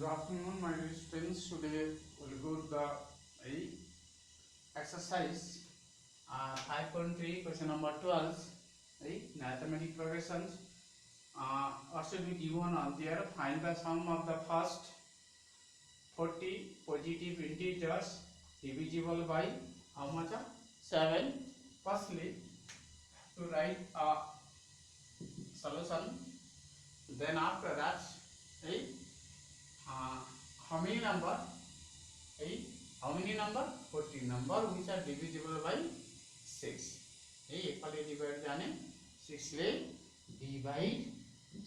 Good afternoon, my dear students. Today we'll go to the exercise 5.3, question number 12. Mathematical progressions. What should be given on there? Find the sum of the first 40 positive integers divisible by how much? 7. Firstly, to write a solution. Then after that, eh, how many number? How many number? 40 number which are divisible by 6. एकाले divide जाने 6 ले divide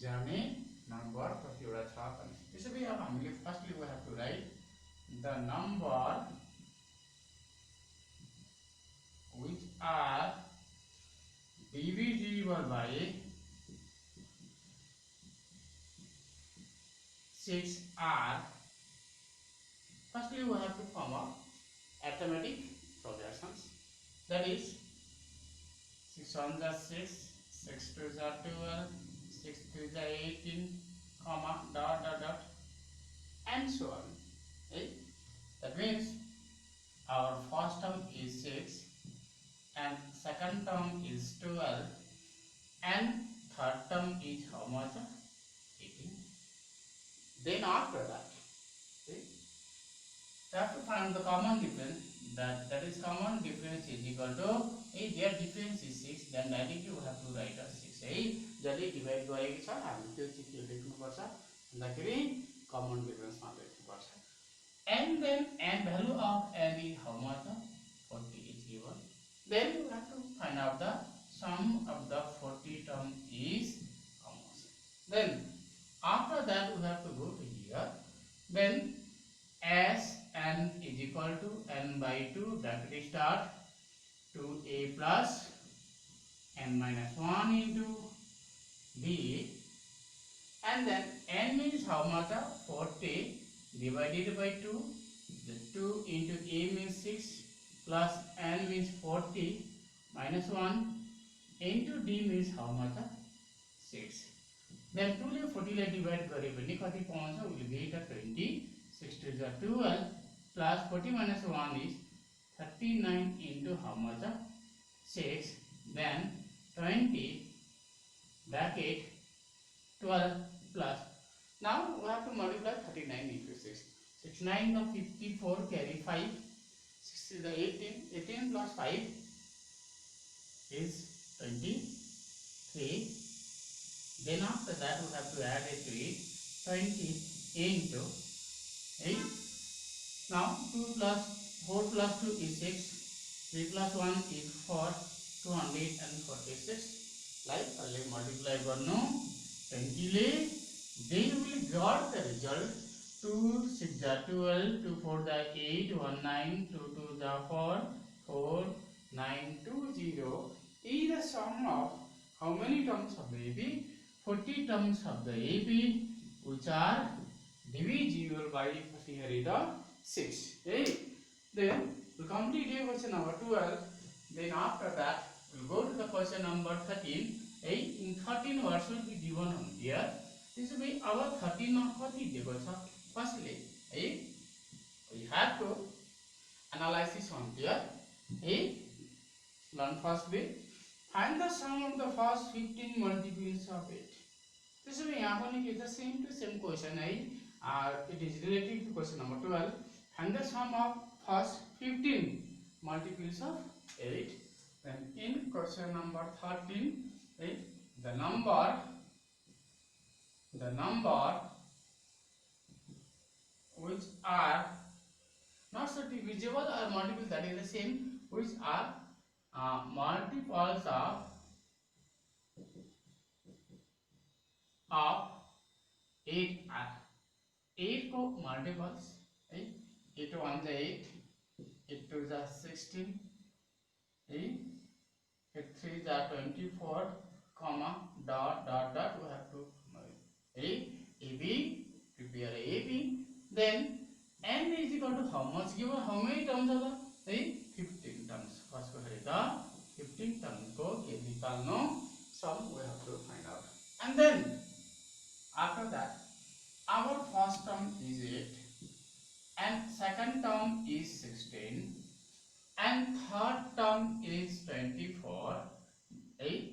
जाने number कतिवटा छ भने त्यसैले अब हामीले firstly we have to write the number which are divisible by 6 are. Firstly, we have to form a arithmetic progressions. That is 6 1 is 6, 6 2 is 12, 6 3 is 18, comma dot dot dot, and so on. Okay? That means our first term is 6, and second term is 12, and third term is how much? 18. Then after that, okay, we have to find the common difference. That is common difference is equal to their difference is 6. Then directly we have to write as 6. जसले divide गरेको छ हामी त्यो चाहिँ के लेख्नु पर्छ भन्दाखेरि common difference मा लेख्नु पर्छ. And then n value of n is how much? 40 is given. Then we have to find out the sum of the 40 term is how much. Then after that we have to go to here. Then as n is equal to n by 2, bracket start 2a plus n minus 1 into b, and then n means how much? 40 divided by 2, the 2 into a means 6 plus n means 40 minus 1 into d means how much? 6. Then 2 ले 40 ले divide गरे भने कति पाउँछ? We will get 20. 6 2 is 12 plus 40 minus 1 is 39 into how much? 6. Then 20 bracket 12 plus. Now we have to multiply 39 into 6. 6 9 of 54 carry 5. 6 is the 18. 18 plus 5 is 23. Then after that we have to add it to it. 20 into 8. Now 2 plus 4 plus 2 is 6. 3 plus 1 is 4. 246. Like earlier multiply garnu 20 ले. Then we will get the result. 2 6 is 12. 2 4 is 8. 1 9. 2 2 is 4. 4 9 2 0 is the sum of how many terms of the AB? 40 terms of the AB which are divisible by here is the 6. Okay? Then we complete question number 12. Then after that we will go to the question number 13. In 13 what should be given on here? This will be our 13 of what is given. Firstly, we have to analyze this on here. Learn firstly. Find the sum of the first 15 multiples of it. This will be the same to same question. It is related to question number 12. Find the sum of first 15 multiples of 8. Then in question number 13, the number which are not so divisible or multiples, that is the same, which are multiples of 8 are 8 को multiples. 8 1 is 8, 8 2 is 16, 8 3 is 24, comma dot dot dot. We have to AB, prepare AB. Then n is equal to how much? Given how many terms are there? 15 terms. First को है 15 terms को के निकाल्नु sum we have to find out. And then after that our first term is third term is 24, right?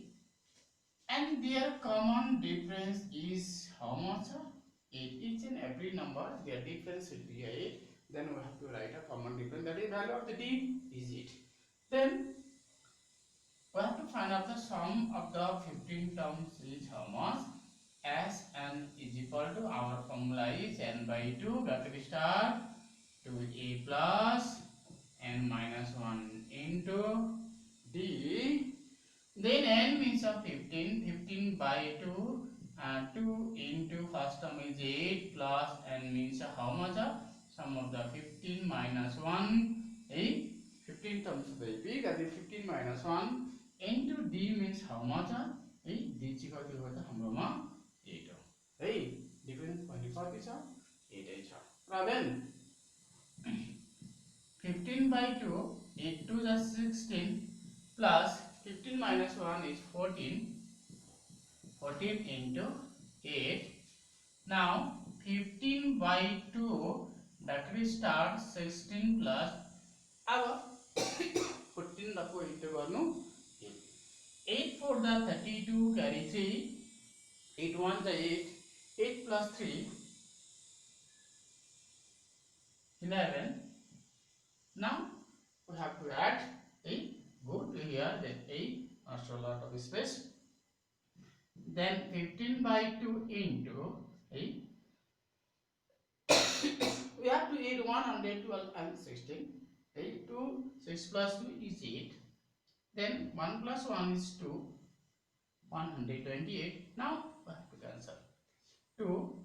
And their common difference is how much? 8. Each and every number, their difference will be 8. Then we have to write a common difference, that is value of the d is 8. Then we have to find out the sum of the 15 terms is how much? As n is equal to, our formula is n by 2, bracket start, 2a plus n minus 1 into d. Then n means of 15, 15 by 2, 2 into first term is 8 plus n means how much? Sum of the 15 minus 1, 8, 15 terms will be, that is 15 minus 1 into d means how much? 8, d चाहिँ कति हो त हाम्रोमा 8 हो है, difference भने कति छ 8 छ र then 15 by 2, 8 to the 16 plus 15 minus 1 is 14, 14 into 8. Now 15 by 2, that will start 16 plus, अब 14 को into गर्नु 8 for the 32 carry 3, 8 1 the 8, 8 plus 3 11. Now we have to add 8, go to here, then 8, also a lot of space. Then 15 by 2 into 8. We have to add 112 and 16. 8 2, 6 plus 2 is 8. Then 1 plus 1 is 2, 128. Now we have to cancel. 2,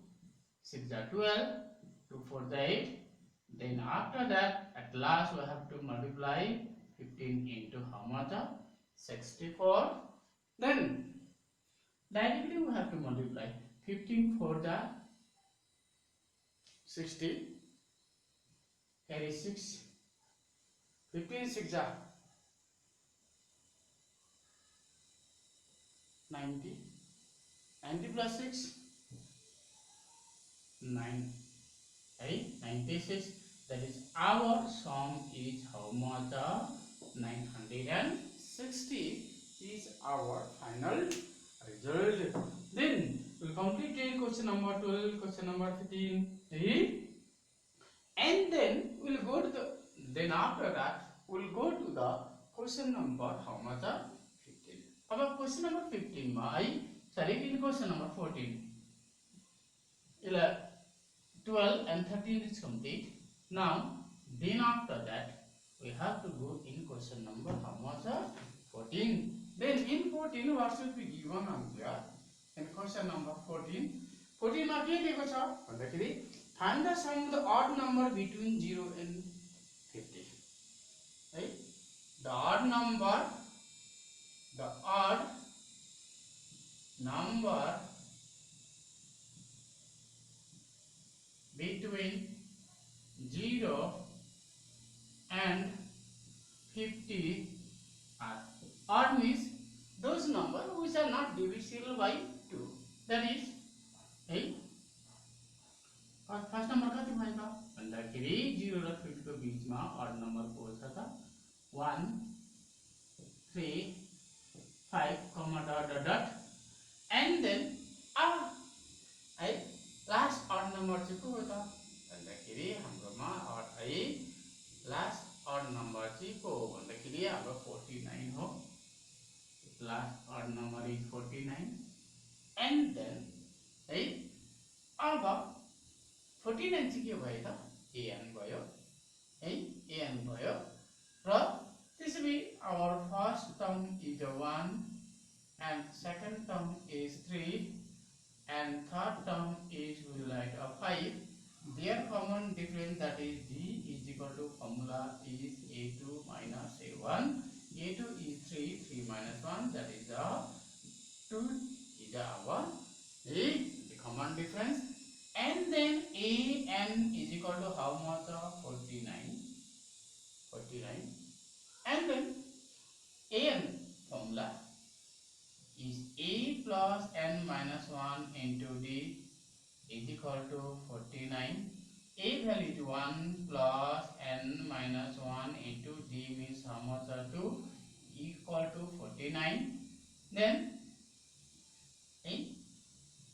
6 are 12, 2 4 the 8. Then after that, at last we have to multiply 15 into how much? 64. Then directly we have to multiply 15 for the 60, carry 6, 15 6 are 90, 90 plus 6, 9, 96. That is our sum is how much? 960 is our final result. Then we'll complete question number 12, question number 15, and then we'll go to the, then after that we'll go to the question number how much? 15. About question number 15 my sorry, in question number 14, 12 and 13 is complete. Now then after that we have to go in question number how much? 14. Then in 14 what should be given here? In question number 14, 14 मा के दिएको छ भन्दाखेरि find the sum of the odd number between 0 and 50. Right? The odd number between 0 and 50 are odd, means those numbers which are not divisible by 2. That is, hey, first number कति भयो त भन्दाखेरि 0 र 50 को बीचमा odd number को छ त 1 3 5 dot and then है last odd number चाहिँ को हो त भन्दाखेरि हाम्रोमा odd है last odd number चाहिँ को हो भन्दाखेरि हाम्रो 49 हो. Last odd number is 49 and then है अब 49 चाहिँ के भयो त an भयो है an भयो र त्यसैले our first term is 1 and second term is 3 and third term is we write a 5. Their common difference, that is d is equal to formula is a2 minus a1. a2 is 3, 3 minus 1, that is 2 is our the common difference. And then an is equal to how much? 49. And then an formula is a plus n minus 1 into d is equal to 49. A value is 1 plus n minus 1 into d means how how much are 2 equal to 49. Then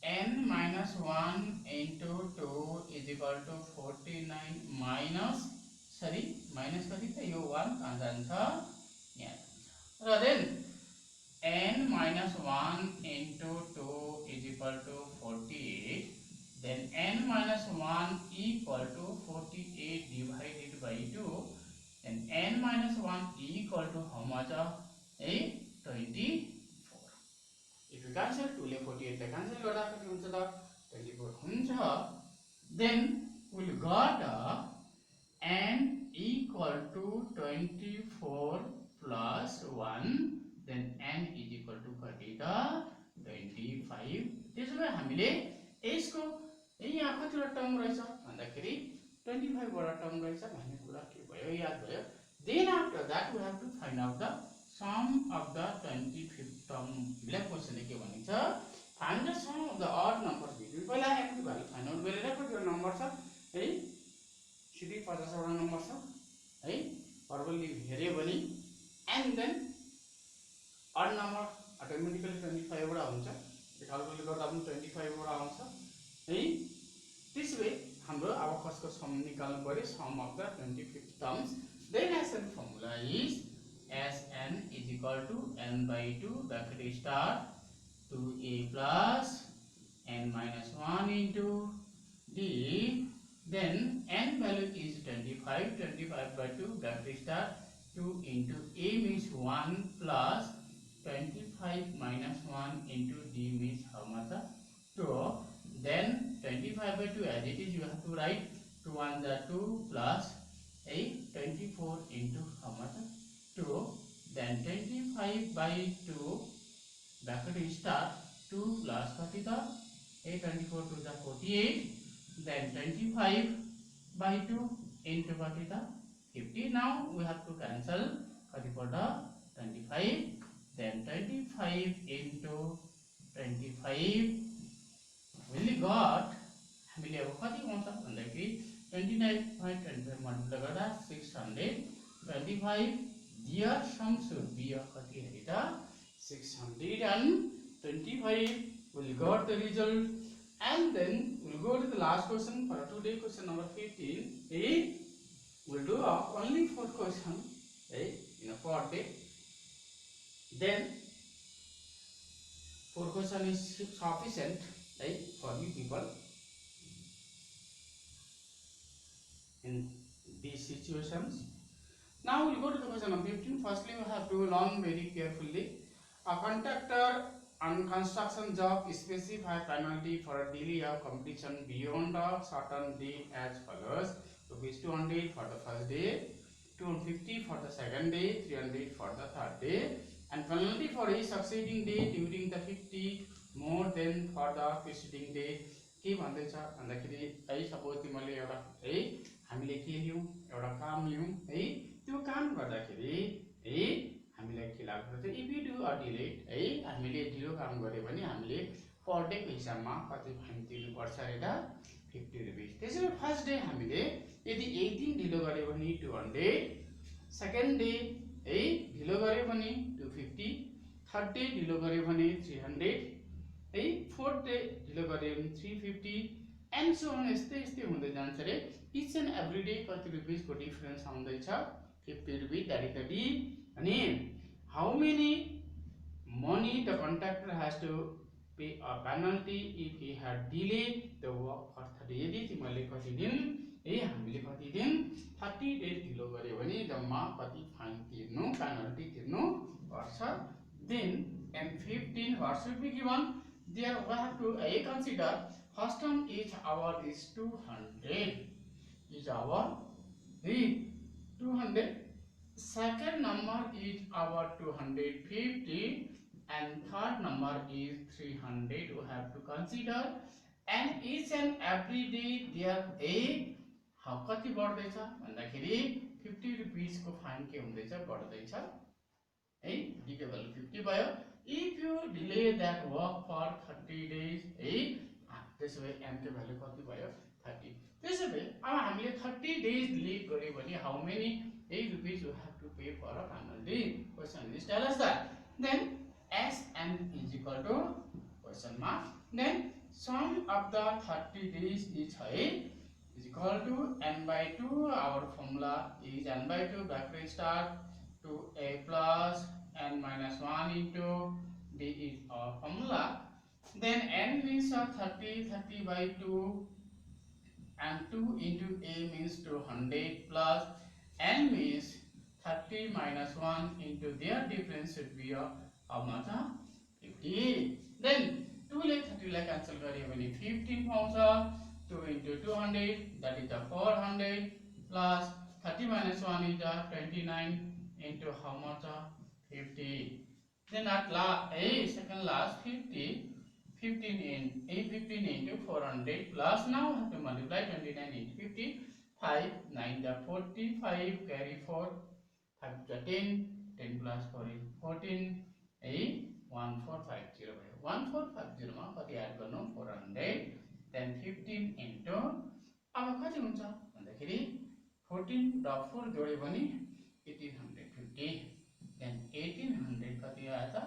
n minus 1 into 2 is equal to 49 minus minus कति त यो 1 कहाँ जान्छ यहाँ जान्छ र then n minus 1 into 2 is equal to 48. Then n minus 1 equal to 48 divided by 2. Then n minus 1 equal to how much? 24. If you cancel 2 ले 48 ले cancel गर्दा कति हुन्छ त 24 हुन्छ. Then we'll got n equal to 24 plus 1. Then n is equal to कति त 25. त्यसो भए हामीले यसको यहाँ कतिवटा टर्म रहेछ भन्दाखेरि 25 वटा टर्म रहेछ भन्ने कुरा के भयो याद भयो. Then after that we have to find out the sum of the 25th term. ब्ल्याक क्वेशनले के भनेको छ find the sum of the odd numbers between. पहिला एक्टिभ भ्यालु फाइन्ड आउट गरेर कतिवटा नम्बर छ है सिधै 50 वटा नम्बर छ है फर्मुलाले हेर्यो भने and then odd number automatically 25 वटा हुन्छ. त्यो क्याल्कुलेट गर्दा पनि 25 वटा आउँछ है. त्यसैले हाम्रो अब कसको सम निकाल्नु पर्यो sum of the 25th terms. Then Sn formula is Sn is equal to n by 2 bracket start 2a plus n minus 1 into d. Then n value is 25. 25 by 2 bracket start 2 into a means 1 plus 25 minus 1 into d means how much? 2. Then 25 by 2 as it is you have to write 2 1 are 2 plus 24 into how much? 2. Then 25 by 2 bracket start 2 plus 30 the 24 to the 48. Then 25 by 2 into 40 the 50. Now we have to cancel 30 for the 25. Then 25 into 25 really got हामीले अब कति आउँछ भन्दाखेरि 29.25 multiply गर्दा 625. Their sum should be कति हेरि त 625. We'll got the result and then we'll go to the last question for today, question number 15. We'll do only 4 questions in a per day. Then 4 questions is sufficient for you people in these situations. Now we'll go to the question number 15. Firstly, we have to learn very carefully. A contractor on construction job specify penalty for a delay of completion beyond a certain day as follows: rupees 200 for the first day, 250 for the second day, 300 for the third day, and penalty for each succeeding day during the 50 more than for the preceding day. के भन्दैछ भन्दाखेरि suppose तिमीले एउटा हामीले के लियौं एउटा काम लियौं त्यो काम गर्दाखेरि हामीलाई के लाग्छ if you do a delayed हामीले ढिलो काम गर्यो भने हामीले पर डे को हिसाबमा कति फाइन तिर्नु पर्छ रे त 50 रुपैयाँ. त्यसैले फर्स्ट डे हामीले यदि एक दिन ढिलो गर्यो भने 200, सेकेन्ड डे ढिलो गर्यो भने 250, थर्ड डे ढिलो गर्यो भने 300 फोर्थ डे ढिलो गर्यो भने 350 एन्ड सो अन. यस्तै यस्तै हुँदै जान्छ रे. इच एन्ड एभ्री डे कति रुपैयाँ को डिफरेन्स आउँदैछ 50 रुपैयाँ. That is the D. अनि how many money the contractor has to pay a penalty if he had delay the work for 30. यदि तिमीले कति दिन हामीले कति दिन 30 डेज ढिलो गर्यो भने जम्मा कति फाइन तिर्नु पेनल्टी तिर्नु पर्छ. Then and 15 what should be given? There we have to consider first term each hour is 200. Each hour is 200. Second number is hour 250 and third number is 300. We have to consider and each and every day there कति बढ्दैछ भन्दाखेरि 50 रुपैयाँ को fine के हुँदैछ बढ्दैछ D के value 50 भयो. If you delay that work for 30 days त्यसो भए m को भ्यालु कति भयो 30. त्यसैले अब हामीले 30 days डिले गर्यो भने how many rupees you have to pay for a please tell us that. Then Sn is equal to question mark. Then sum of the 30 days is equal to n by 2. Our formula is n by 2 bracket start to a plus n minus 1 into d is our formula. Then n means 30 by 2 and 2 into a means 200 plus n means 30 minus 1 into their difference should be how much? 50. Then 2 like 30 like cancel करिए when 15 forms 2 into 200 that is 400 plus 30 minus 1 is 29 into how much? 50. Then at last second last 50. 15 into 400 plus now have to multiply 29 into 50 5 9 the 45 carry 4 5 the 10 plus 4 is 14 1450 1450 मा कति add गर्नु 400 then 15 into अब कति हुन्छ भन्दाखेरि 14 र 4 जोड्यो भने 1850 then 1800 कति आयो त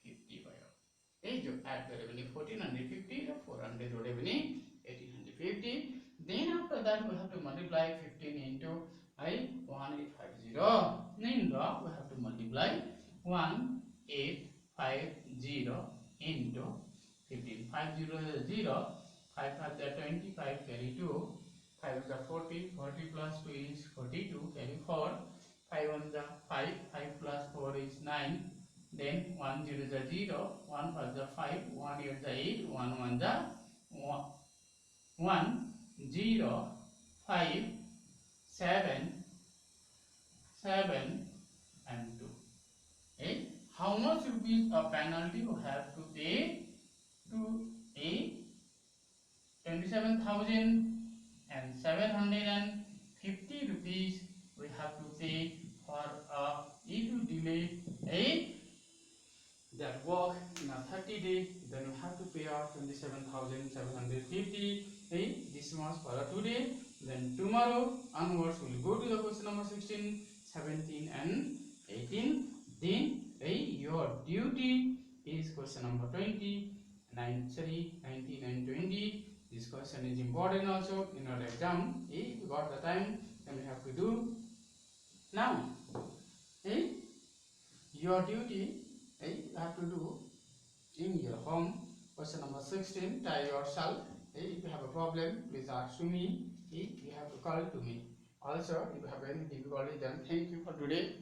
50 भयो ए जो एड गर्यो भने 1450 र 400 जोड्यो भने 1850 then after that we have to multiply 15 into 1850 then we have to multiply 1850 into 15 500 5 5 are 25 carry 2 5 are 40 40 plus 2 is 42 carry 4 5 1 is 5 5 plus 4 is 9 then 1 0 is 0 1 5 is 5 1 8 is 8 1 1 is 1 0 5 7 7 and 2 okay? How much rupees a penalty you have to pay to a 27,750 rupees we have to pay for if you delay that work in a 30 days then you have to pay out 27,750 this much for today. Then tomorrow onwards we will go to the question number 16 17 and 18 then your duty is question number 20 19 and 20. This question is important also in our exam. If you got the time then we have to do now. Your duty you have to do in your home. Question number 16, try yourself. If you have a problem please ask to me. If you have to call to me. Also if you have any difficulty then thank you for today.